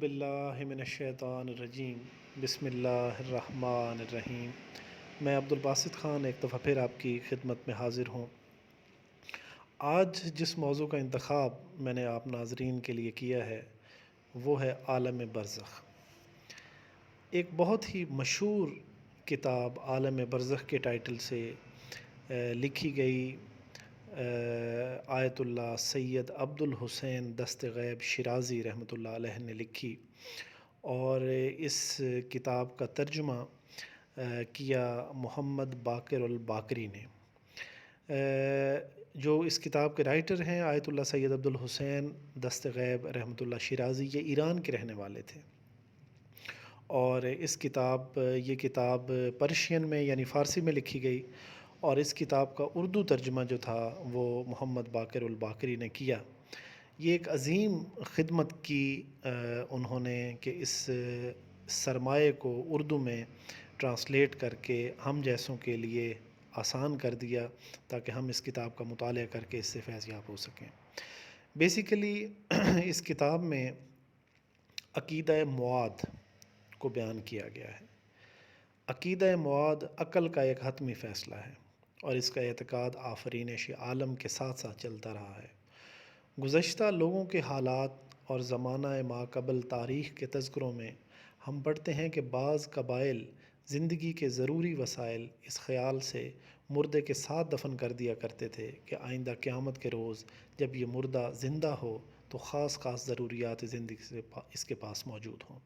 باللہ من الشیطان الرجیم بسم اللہ الرحمن الرحیم۔ میں عبدالباسط خان ایک دفعہ پھر آپ کی خدمت میں حاضر ہوں۔ آج جس موضوع کا انتخاب میں نے آپ ناظرین کے لیے کیا ہے وہ ہے عالم برزخ۔ ایک بہت ہی مشہور کتاب عالم برزخ کے ٹائٹل سے لکھی گئی آیت اللہ سید عبد الحسین دست غیب شیرازی رحمۃ اللہ علیہ نے لکھی، اور اس کتاب کا ترجمہ کیا محمد باقر الباقری نے۔ جو اس کتاب کے رائٹر ہیں آیت اللہ سید عبد الحسین دست غیب رحمۃ اللہ شیرازی، یہ ایران کے رہنے والے تھے، اور یہ کتاب پرشین میں یعنی فارسی میں لکھی گئی، اور اس کتاب کا اردو ترجمہ جو تھا وہ محمد باقر الباقری نے کیا۔ یہ ایک عظیم خدمت کی انہوں نے کہ اس سرمایہ کو اردو میں ٹرانسلیٹ کر کے ہم جیسوں کے لیے آسان کر دیا تاکہ ہم اس کتاب کا مطالعہ کر کے اس سے فیض یاب ہو سکیں۔ بیسیکلی اس کتاب میں عقیدہ معاد کو بیان کیا گیا ہے۔ عقیدہ معاد عقل کا ایک حتمی فیصلہ ہے، اور اس کا اعتقاد آفرینش عالم کے ساتھ ساتھ چلتا رہا ہے۔ گزشتہ لوگوں کے حالات اور زمانہ ماقبل تاریخ کے تذکروں میں ہم پڑھتے ہیں کہ بعض قبائل زندگی کے ضروری وسائل اس خیال سے مردے کے ساتھ دفن کر دیا کرتے تھے کہ آئندہ قیامت کے روز جب یہ مردہ زندہ ہو تو خاص ضروریات زندگی سے اس کے پاس موجود ہوں۔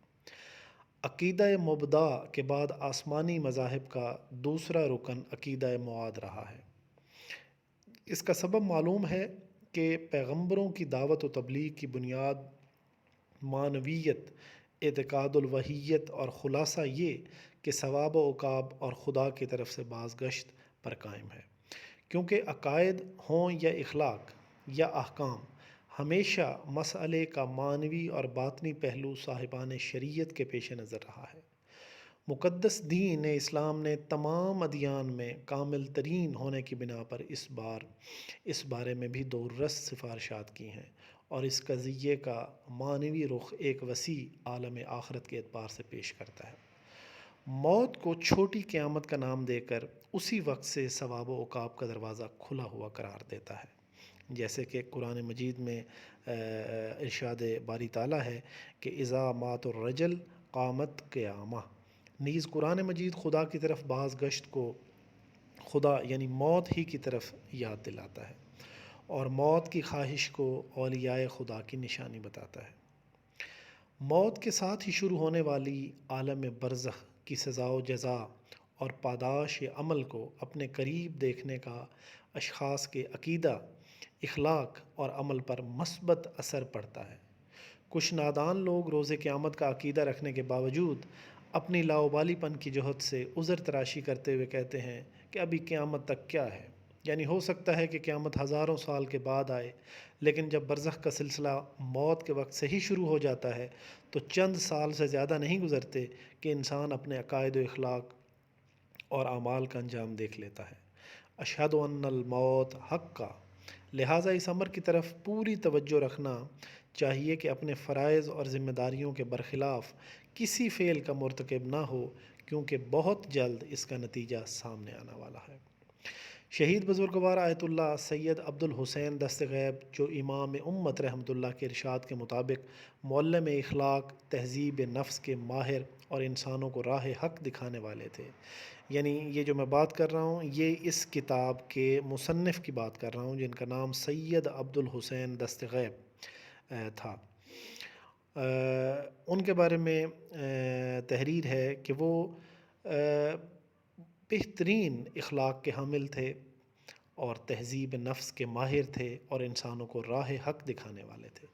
عقیدہ مبدا کے بعد آسمانی مذاہب کا دوسرا رکن عقیدہ معاد رہا ہے۔ اس کا سبب معلوم ہے کہ پیغمبروں کی دعوت و تبلیغ کی بنیاد معنویت، اعتقاد الوحیت اور خلاصہ یہ کہ ثواب و عقاب اور خدا کی طرف سے بازگشت پر قائم ہے، کیونکہ عقائد ہوں یا اخلاق یا احکام، ہمیشہ مسئلے کا معنوی اور باطنی پہلو صاحبان شریعت کے پیش نظر رہا ہے۔ مقدس دین اسلام نے تمام ادیان میں کامل ترین ہونے کی بنا پر اس بارے میں بھی دور رس سفارشات کی ہیں، اور اس قضیے کا معنوی رخ ایک وسیع عالم آخرت کے اعتبار سے پیش کرتا ہے۔ موت کو چھوٹی قیامت کا نام دے کر اسی وقت سے ثواب و عقاب کا دروازہ کھلا ہوا قرار دیتا ہے، جیسے کہ قرآن مجید میں ارشاد باری تعالیٰ ہے کہ اذا مات الرجل قامت قیامہ۔ نیز قرآن مجید خدا کی طرف بازگشت کو خدا یعنی موت ہی کی طرف یاد دلاتا ہے، اور موت کی خواہش کو اولیاء خدا کی نشانی بتاتا ہے۔ موت کے ساتھ ہی شروع ہونے والی عالم برزخ کی سزا و جزا اور پاداش عمل کو اپنے قریب دیکھنے کا اشخاص کے عقیدہ، اخلاق اور عمل پر مثبت اثر پڑتا ہے۔ کچھ نادان لوگ روز قیامت کا عقیدہ رکھنے کے باوجود اپنی لاؤبالی پن کی جہت سے عذر تراشی کرتے ہوئے کہتے ہیں کہ ابھی قیامت تک کیا ہے، یعنی ہو سکتا ہے کہ قیامت ہزاروں سال کے بعد آئے، لیکن جب برزخ کا سلسلہ موت کے وقت سے ہی شروع ہو جاتا ہے تو چند سال سے زیادہ نہیں گزرتے کہ انسان اپنے عقائد و اخلاق اور اعمال کا انجام دیکھ لیتا ہے۔ اشہد ان الموت حق کا، لہٰذا اس امر کی طرف پوری توجہ رکھنا چاہیے کہ اپنے فرائض اور ذمہ داریوں کے برخلاف کسی فعل کا مرتکب نہ ہو، کیونکہ بہت جلد اس کا نتیجہ سامنے آنے والا ہے۔ شہید بزرگوار آیت اللہ سید عبد الحسین دست غیب، جو امام امت رحمۃ اللہ کے ارشاد کے مطابق معلم اخلاق، تہذیب نفس کے ماہر اور انسانوں کو راہ حق دکھانے والے تھے، یعنی یہ جو میں بات کر رہا ہوں یہ اس کتاب کے مصنف کی بات کر رہا ہوں جن کا نام سید عبد الحسین دست غیب تھا۔ ان کے بارے میں تحریر ہے کہ وہ بہترین اخلاق کے حامل تھے اور تہذیب نفس کے ماہر تھے، اور انسانوں کو راہ حق دکھانے والے تھے۔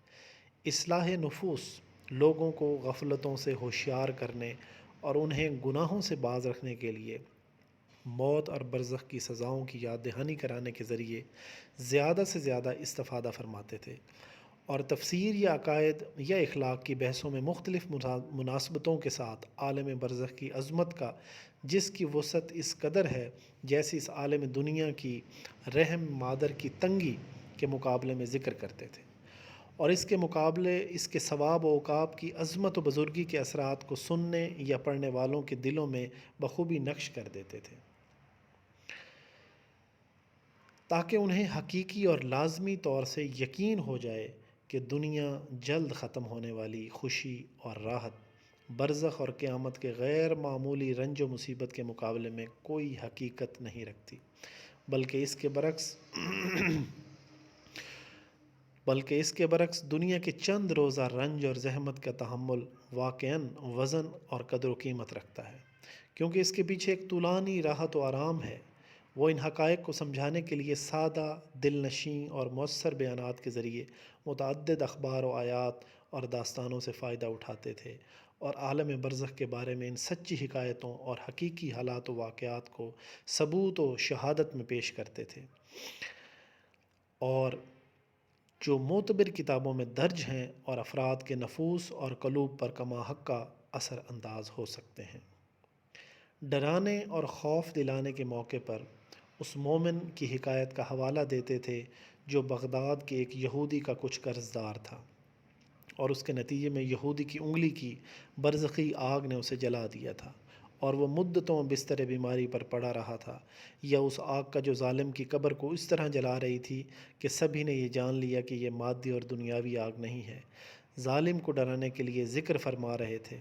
اصلاح نفوس، لوگوں کو غفلتوں سے ہوشیار کرنے اور انہیں گناہوں سے باز رکھنے کے لیے موت اور برزخ کی سزاؤں کی یاد دہانی کرانے کے ذریعے زیادہ سے زیادہ استفادہ فرماتے تھے، اور تفسیر یا عقائد یا اخلاق کی بحثوں میں مختلف مناسبتوں کے ساتھ عالم برزخ کی عظمت کا، جس کی وسعت اس قدر ہے جیسی اس عالم دنیا کی رحم مادر کی تنگی کے مقابلے میں ذکر کرتے تھے، اور اس کے مقابلے اس کے ثواب و عقاب کی عظمت و بزرگی کے اثرات کو سننے یا پڑھنے والوں کے دلوں میں بخوبی نقش کر دیتے تھے، تاکہ انہیں حقیقی اور لازمی طور سے یقین ہو جائے کہ دنیا جلد ختم ہونے والی خوشی اور راحت برزخ اور قیامت کے غیر معمولی رنج و مصیبت کے مقابلے میں کوئی حقیقت نہیں رکھتی، بلکہ اس کے برعکس دنیا کے چند روزہ رنج اور زحمت کا تحمل واقعاً وزن اور قدر و قیمت رکھتا ہے، کیونکہ اس کے پیچھے ایک طولانی راحت و آرام ہے۔ وہ ان حقائق کو سمجھانے کے لیے سادہ، دل نشیں اور مؤثر بیانات کے ذریعے متعدد اخبار و آیات اور داستانوں سے فائدہ اٹھاتے تھے، اور عالم برزخ کے بارے میں ان سچی حکایتوں اور حقیقی حالات و واقعات کو ثبوت و شہادت میں پیش کرتے تھے، اور جو معتبر کتابوں میں درج ہیں اور افراد کے نفوس اور قلوب پر کما حق کا اثر انداز ہو سکتے ہیں۔ ڈرانے اور خوف دلانے کے موقع پر اس مومن کی حکایت کا حوالہ دیتے تھے جو بغداد کے ایک یہودی کا کچھ قرض دار تھا، اور اس کے نتیجے میں یہودی کی انگلی کی برزخی آگ نے اسے جلا دیا تھا، اور وہ مدتوں بستر بیماری پر پڑا رہا تھا، یا اس آگ کا جو ظالم کی قبر کو اس طرح جلا رہی تھی کہ سبھی نے یہ جان لیا کہ یہ مادی اور دنیاوی آگ نہیں ہے۔ ظالم کو ڈرانے کے لیے ذکر فرما رہے تھے،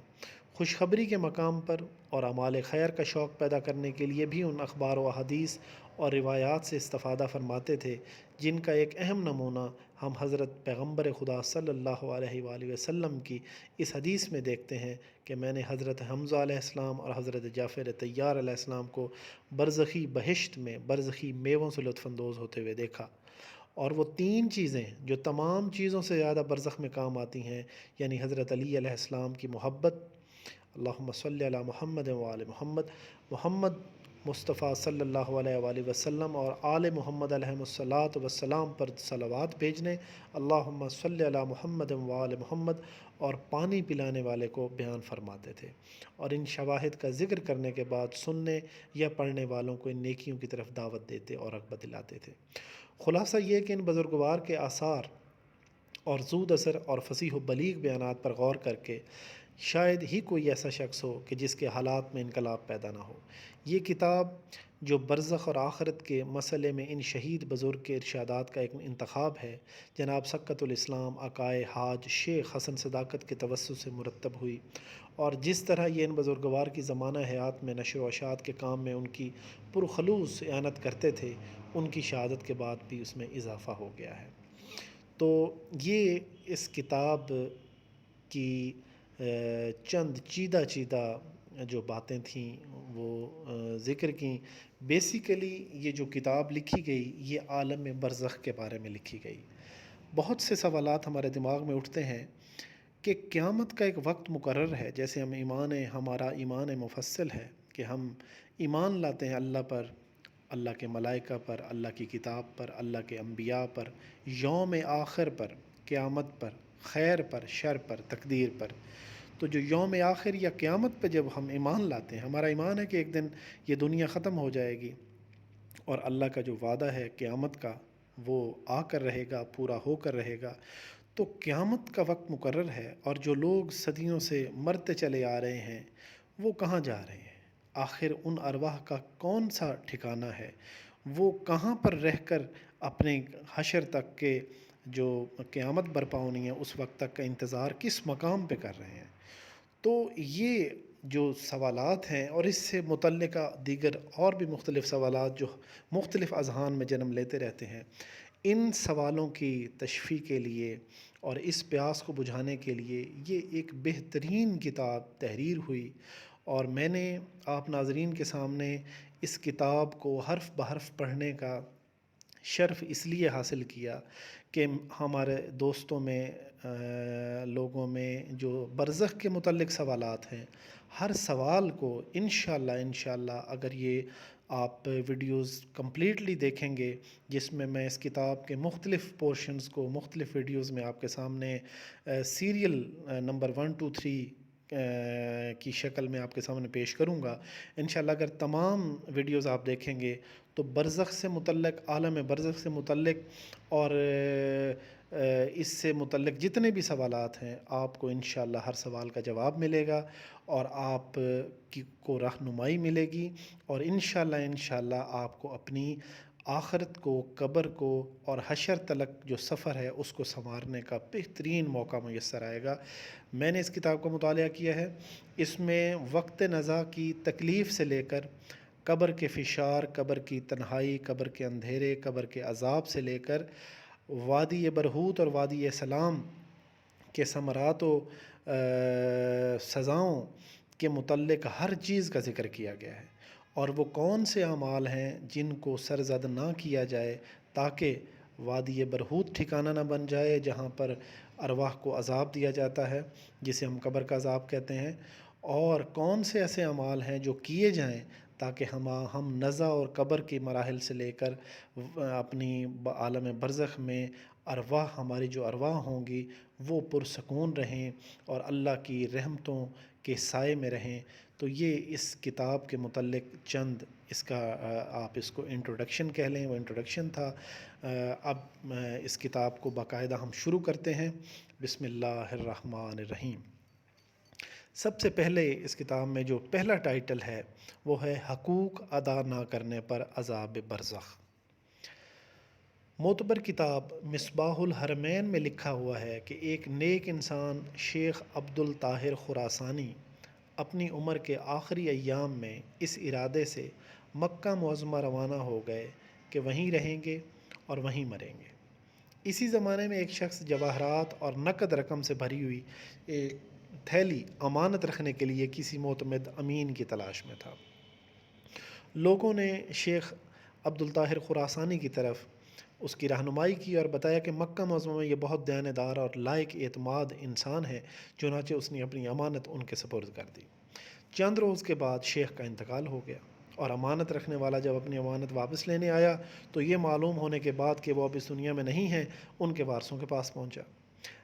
خوشخبری کے مقام پر اور اعمال خیر کا شوق پیدا کرنے کے لیے بھی ان اخبار و احادیث اور روایات سے استفادہ فرماتے تھے، جن کا ایک اہم نمونہ ہم حضرت پیغمبر خدا صلی اللہ علیہ وآلہ وسلم کی اس حدیث میں دیکھتے ہیں کہ میں نے حضرت حمزہ علیہ السلام اور حضرت جعفر طیار علیہ السلام کو برزخی بہشت میں برزخی میووں سے لطف اندوز ہوتے ہوئے دیکھا، اور وہ تین چیزیں جو تمام چیزوں سے زیادہ برزخ میں کام آتی ہیں، یعنی حضرت علی علیہ السلام کی محبت، اللہم صلی علی محمد وآل محمد، محمد مصطفیٰ صلی اللہ علیہ وآلہ وسلم اور آل محمد علیہ الصلاۃ والسلام پر صلوات بھیجنے، اللہم صلی علی محمد وآل محمد، اور پانی پلانے والے کو بیان فرماتے تھے، اور ان شواہد کا ذکر کرنے کے بعد سننے یا پڑھنے والوں کو ان نیکیوں کی طرف دعوت دیتے اور رغبت دلاتے تھے۔ خلاصہ یہ کہ ان بزرگوار کے آثار اور زود اثر اور فصیح و بلیغ بیانات پر غور کر کے شاید ہی کوئی ایسا شخص ہو کہ جس کے حالات میں انقلاب پیدا نہ ہو۔ یہ کتاب جو برزخ اور آخرت کے مسئلے میں ان شہید بزرگ کے ارشادات کا ایک انتخاب ہے، جناب سقۃ الاسلام عقائے حاج شیخ حسن صداقت کے توسط سے مرتب ہوئی، اور جس طرح یہ ان بزرگوار کی زمانہ حیات میں نشر و اشاعت کے کام میں ان کی پرخلوص اعانت کرتے تھے، ان کی شہادت کے بعد بھی اس میں اضافہ ہو گیا ہے۔ تو یہ اس کتاب کی چند چیدہ جو باتیں تھیں وہ ذکر کیں۔ بیسیکلی یہ جو کتاب لکھی گئی یہ عالم برزخ کے بارے میں لکھی گئی۔ بہت سے سوالات ہمارے دماغ میں اٹھتے ہیں کہ قیامت کا ایک وقت مقرر ہے، جیسے ہمارا ایمان مفصل ہے کہ ہم ایمان لاتے ہیں اللہ پر، اللہ کے ملائکہ پر، اللہ کی کتاب پر، اللہ کے انبیاء پر، یوم آخر پر، قیامت پر، خیر پر، شر پر، تقدیر پر۔ تو جو یوم آخر یا قیامت پہ جب ہم ایمان لاتے ہیں، ہمارا ایمان ہے کہ ایک دن یہ دنیا ختم ہو جائے گی، اور اللہ کا جو وعدہ ہے قیامت کا وہ آ کر رہے گا، پورا ہو کر رہے گا۔ تو قیامت کا وقت مقرر ہے، اور جو لوگ صدیوں سے مرتے چلے آ رہے ہیں وہ کہاں جا رہے ہیں؟ آخر ان ارواح کا کون سا ٹھکانہ ہے؟ وہ کہاں پر رہ کر اپنے حشر تک کے جو قیامت برپا ہونی ہے اس وقت تک کا انتظار کس مقام پہ کر رہے ہیں؟ تو یہ جو سوالات ہیں اور اس سے متعلقہ دیگر اور بھی مختلف سوالات جو مختلف اذہان میں جنم لیتے رہتے ہیں، ان سوالوں کی تشفی کے لیے اور اس پیاس کو بجھانے کے لیے یہ ایک بہترین کتاب تحریر ہوئی، اور میں نے آپ ناظرین کے سامنے اس کتاب کو حرف بحرف پڑھنے کا شرف اس لیے حاصل کیا کہ ہمارے دوستوں میں لوگوں میں جو برزخ کے متعلق سوالات ہیں، ہر سوال کو انشاءاللہ اگر یہ آپ ویڈیوز کمپلیٹلی دیکھیں گے، جس میں میں اس کتاب کے مختلف پورشنز کو مختلف ویڈیوز میں آپ کے سامنے سیریل نمبر 1 2 3 کی شکل میں آپ کے سامنے پیش کروں گا۔ انشاءاللہ اگر تمام ویڈیوز آپ دیکھیں گے تو برزخ سے متعلق، عالم برزخ سے متعلق اور اس سے متعلق جتنے بھی سوالات ہیں آپ کو انشاءاللہ ہر سوال کا جواب ملے گا، اور آپ کو رہنمائی ملے گی، اور انشاءاللہ آپ کو اپنی آخرت کو، قبر کو اور حشر تلک جو سفر ہے اس کو سنوارنے کا بہترین موقع میسر آئے گا۔ میں نے اس کتاب کا مطالعہ کیا ہے، اس میں وقت نزا کی تکلیف سے لے کر قبر کے فشار، قبر کی تنہائی، قبر کے اندھیرے، قبر کے عذاب سے لے کر وادی برہوت اور وادی سلام کے ثمرات و سزاؤں کے متعلق ہر چیز کا ذکر کیا گیا ہے، اور وہ کون سے اعمال ہیں جن کو سرزد نہ کیا جائے تاکہ وادی برہوت ٹھکانہ نہ بن جائے جہاں پر ارواح کو عذاب دیا جاتا ہے، جسے ہم قبر کا عذاب کہتے ہیں، اور کون سے ایسے اعمال ہیں جو کیے جائیں تاکہ ہم نزع اور قبر کی مراحل سے لے کر اپنی عالم برزخ میں ہماری جو ارواح ہوں گی وہ پرسکون رہیں اور اللہ کی رحمتوں کے سائے میں رہیں۔ تو یہ اس کتاب کے متعلق چند اس کا آپ اس کو انٹروڈکشن کہہ لیں، وہ انٹروڈکشن تھا۔ اب اس کتاب کو باقاعدہ ہم شروع کرتے ہیں۔ بسم اللہ الرحمن الرحیم۔ سب سے پہلے اس کتاب میں جو پہلا ٹائٹل ہے وہ ہے حقوق ادا نہ کرنے پر عذاب برزخ۔ معتبر کتاب مصباح الحرمین میں لکھا ہوا ہے کہ ایک نیک انسان شیخ عبد الطاہر خراسانی اپنی عمر کے آخری ایام میں اس ارادے سے مکہ معظمہ روانہ ہو گئے کہ وہیں رہیں گے اور وہیں مریں گے۔ اسی زمانے میں ایک شخص جواہرات اور نقد رقم سے بھری ہوئی ایک تھیلی امانت رکھنے کے لیے کسی معتمد امین کی تلاش میں تھا۔ لوگوں نے شیخ عبد الطاہر خراسانی کی طرف اس کی رہنمائی کی اور بتایا کہ مکہ معظمہ میں یہ بہت دیانتدار اور لائق اعتماد انسان ہے، چنانچہ اس نے اپنی امانت ان کے سپرد کر دی۔ چند روز کے بعد شیخ کا انتقال ہو گیا، اور امانت رکھنے والا جب اپنی امانت واپس لینے آیا تو یہ معلوم ہونے کے بعد کہ وہ اب اس دنیا میں نہیں ہیں، ان کے وارثوں کے پاس پہنچا،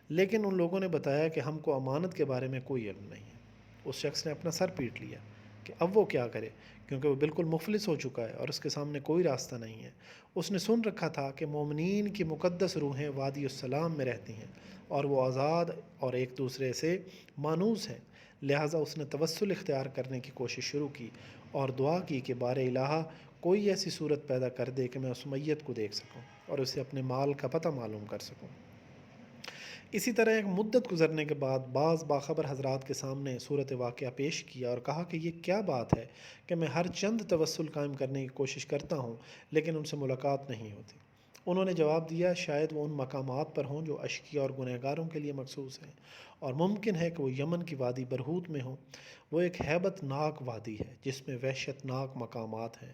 لیکن ان لوگوں نے بتایا کہ ہم کو امانت کے بارے میں کوئی علم نہیں ہے۔ اس شخص نے اپنا سر پیٹ لیا کہ اب وہ کیا کرے، کیونکہ وہ بالکل مفلس ہو چکا ہے اور اس کے سامنے کوئی راستہ نہیں ہے۔ اس نے سن رکھا تھا کہ مومنین کی مقدس روحیں وادی السلام میں رہتی ہیں اور وہ آزاد اور ایک دوسرے سے مانوس ہیں، لہٰذا اس نے توسل اختیار کرنے کی کوشش شروع کی اور دعا کی کہ بار الہ کوئی ایسی صورت پیدا کر دے کہ میں اس میت کو دیکھ سکوں اور اسے اپنے مال کا پتہ معلوم کر سکوں۔ اسی طرح ایک مدت گزرنے کے بعد بعض باخبر حضرات کے سامنے صورت واقعہ پیش کیا اور کہا کہ یہ کیا بات ہے کہ میں ہر چند توسل قائم کرنے کی کوشش کرتا ہوں لیکن ان سے ملاقات نہیں ہوتی۔ انہوں نے جواب دیا شاید وہ ان مقامات پر ہوں جو اشقیاء اور گنہگاروں کے لیے مخصوص ہیں، اور ممکن ہے کہ وہ یمن کی وادی برہوت میں ہوں۔ وہ ایک ہیبت ناک وادی ہے جس میں وحشت ناک مقامات ہیں،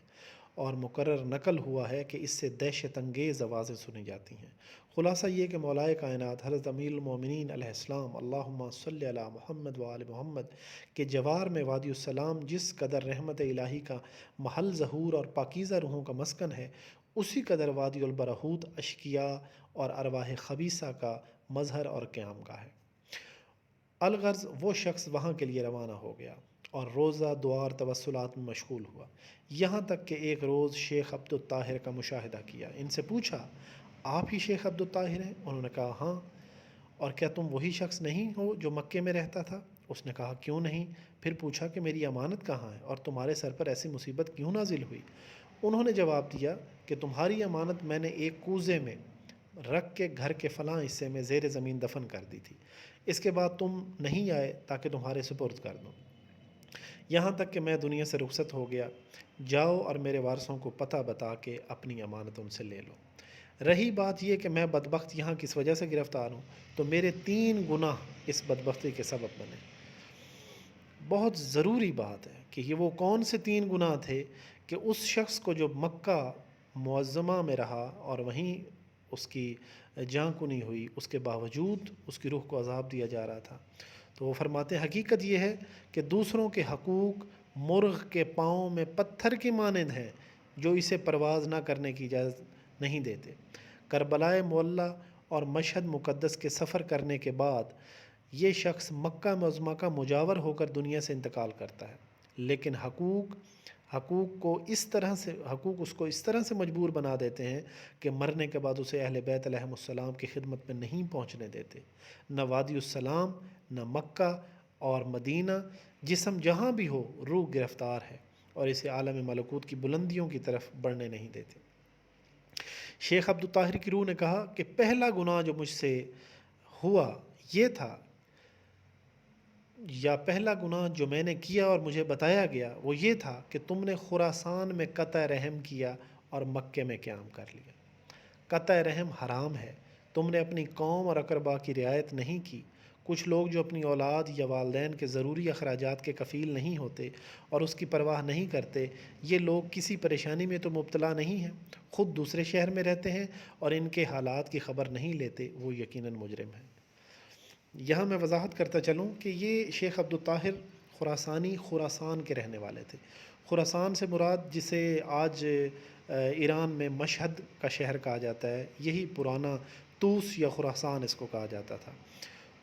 اور مقرر نقل ہوا ہے کہ اس سے دہشت انگیز آوازیں سنی جاتی ہیں۔ خلاصہ یہ کہ مولائے کائنات حضرت امیر المومنین علیہ السلام اللہم صلی علی محمد و آل محمد کے جوار میں وادی السلام جس قدر رحمت الہی کا محل ظہور اور پاکیزہ روحوں کا مسکن ہے، اسی قدر وادی البرہوت اشقیاء اور ارواح خبیثہ کا مظہر اور قیام گاہ ہے۔ الغرض وہ شخص وہاں کے لیے روانہ ہو گیا اور روزہ دعا اور توسلات میں مشغول ہوا، یہاں تک کہ ایک روز شیخ عبد الطاہر کا مشاہدہ کیا۔ ان سے پوچھا آپ ہی شیخ عبد الطاہر ہیں؟ انہوں نے کہا ہاں۔ اور کیا تم وہی شخص نہیں ہو جو مکے میں رہتا تھا؟ اس نے کہا کیوں نہیں۔ پھر پوچھا کہ میری امانت کہاں ہے اور تمہارے سر پر ایسی مصیبت کیوں نازل ہوئی؟ انہوں نے جواب دیا کہ تمہاری امانت میں نے ایک کوزے میں رکھ کے گھر کے فلاں حصے میں زیر زمین دفن کر دی تھی، اس کے بعد تم نہیں آئے تاکہ تمہارے سپرد کر دوں، یہاں تک کہ میں دنیا سے رخصت ہو گیا۔ جاؤ اور میرے وارثوں کو پتہ بتا کے اپنی امانت ان سے لے لو۔ رہی بات یہ کہ میں بدبخت یہاں کس وجہ سے گرفتار ہوں، تو میرے 3 گناہ اس بدبختی کے سبب بنے۔ بہت ضروری بات ہے کہ یہ وہ کون سے 3 گناہ تھے کہ اس شخص کو جو مکہ معظمہ میں رہا اور وہیں اس کی جاں کنی ہوئی، اس کے باوجود اس کی روح کو عذاب دیا جا رہا تھا۔ تو وہ فرماتے ہیں حقیقت یہ ہے کہ دوسروں کے حقوق مرغ کے پاؤں میں پتھر کی مانند ہیں جو اسے پرواز نہ کرنے کی اجازت نہیں دیتے۔ کربلائے معلیٰ اور مشہد مقدس کے سفر کرنے کے بعد یہ شخص مکہ معظمہ کا مجاور ہو کر دنیا سے انتقال کرتا ہے، لیکن حقوق حقوق اس کو اس طرح سے مجبور بنا دیتے ہیں کہ مرنے کے بعد اسے اہل بیت علیہم السلام کی خدمت میں نہیں پہنچنے دیتے۔ نہ وادی السلام، نہ مکہ اور مدینہ، جسم جہاں بھی ہو روح گرفتار ہے اور اسے عالم ملکوت کی بلندیوں کی طرف بڑھنے نہیں دیتے۔ شیخ عبد الطاہر کی روح نے کہا کہ پہلا گناہ جو مجھ سے ہوا یہ تھا، یا پہلا گناہ جو میں نے کیا اور مجھے بتایا گیا وہ یہ تھا کہ تم نے خراسان میں قطع رحم کیا اور مکے میں قیام کر لیا۔ قطع رحم حرام ہے، تم نے اپنی قوم اور اقربا کی رعایت نہیں کی۔ کچھ لوگ جو اپنی اولاد یا والدین کے ضروری اخراجات کے کفیل نہیں ہوتے اور اس کی پرواہ نہیں کرتے، یہ لوگ کسی پریشانی میں تو مبتلا نہیں ہیں، خود دوسرے شہر میں رہتے ہیں اور ان کے حالات کی خبر نہیں لیتے، وہ یقیناً مجرم ہیں۔ یہاں میں وضاحت کرتا چلوں کہ یہ شیخ عبد الطاہر خراسان کے رہنے والے تھے۔ خراسان سے مراد جسے آج ایران میں مشہد کا شہر کہا جاتا ہے، یہی پرانا طوس یا خراسان اس کو کہا جاتا تھا۔